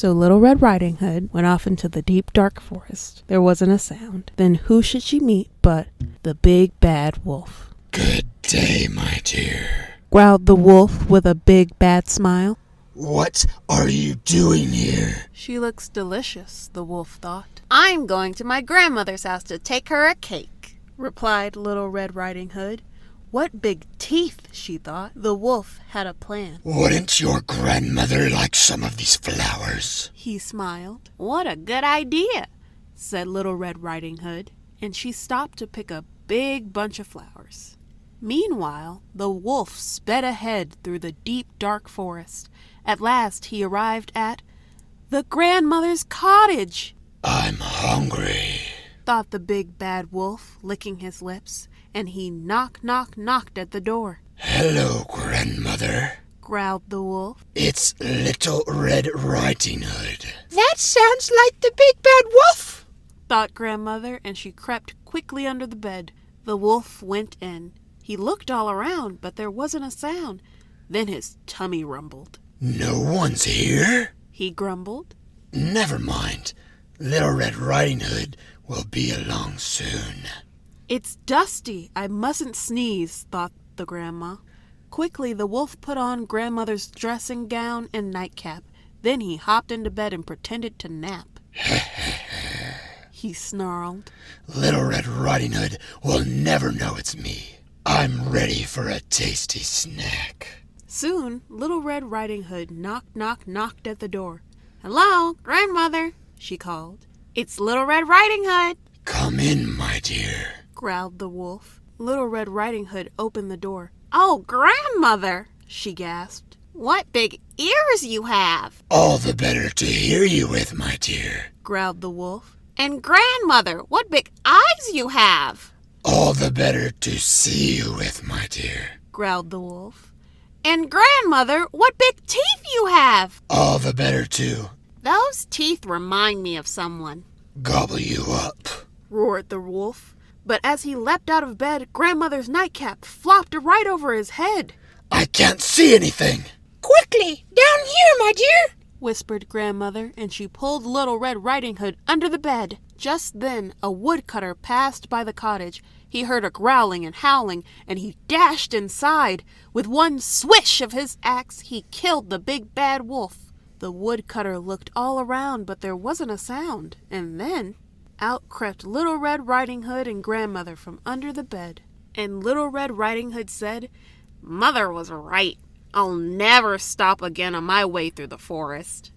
So Little Red Riding Hood went off into the deep dark forest. There wasn't a sound. Then who should she meet but the big bad wolf? Good day, my dear, Growled the wolf with a big bad smile. What are you doing here? She looks delicious, the wolf thought. I'm going to my grandmother's house to take her a cake, replied Little Red Riding Hood. What big teeth, she thought. The wolf had a plan. Wouldn't your grandmother like some of these flowers? He smiled. What a good idea, said Little Red Riding Hood, and she stopped to pick a big bunch of flowers. Meanwhile, the wolf sped ahead through the deep dark forest. At last he arrived at the grandmother's cottage. I'm hungry, thought the big bad wolf, licking his lips, and he knocked at the door. Hello, grandmother, growled the wolf. It's Little Red Riding Hood. That sounds like the big bad wolf, thought grandmother, and she crept quickly under the bed. The wolf went in. He looked all around, but there wasn't a sound. Then his tummy rumbled. No one's here? He grumbled. Never mind. Little Red Riding Hood will be along soon. It's dusty. I mustn't sneeze, thought the grandma. Quickly, the wolf put on grandmother's dressing gown and nightcap. Then he hopped into bed and pretended to nap. He snarled. Little Red Riding Hood will never know it's me. I'm ready for a tasty snack. Soon, Little Red Riding Hood knocked at the door. Hello, grandmother, she called. It's Little Red Riding Hood. Come in, my dear, growled the wolf. Little Red Riding Hood opened the door. Oh, grandmother, she gasped. What big ears you have. All the better to hear you with, my dear, growled the wolf. And grandmother, what big eyes you have. All the better to see you with, my dear, growled the wolf. And grandmother, what big teeth you have. All the better to... Those teeth remind me of someone. Gobble you up, roared the wolf. But as he leapt out of bed, grandmother's nightcap flopped right over his head. I can't see anything. Quickly, down here, my dear, whispered grandmother, and she pulled Little Red Riding Hood under the bed. Just then, a woodcutter passed by the cottage. He heard a growling and howling, and he dashed inside. With one swish of his axe, he killed the big bad wolf. The woodcutter looked all around, but there wasn't a sound. And then, out crept Little Red Riding Hood and grandmother from under the bed. And Little Red Riding Hood said, Mother was right. I'll never stop again on my way through the forest.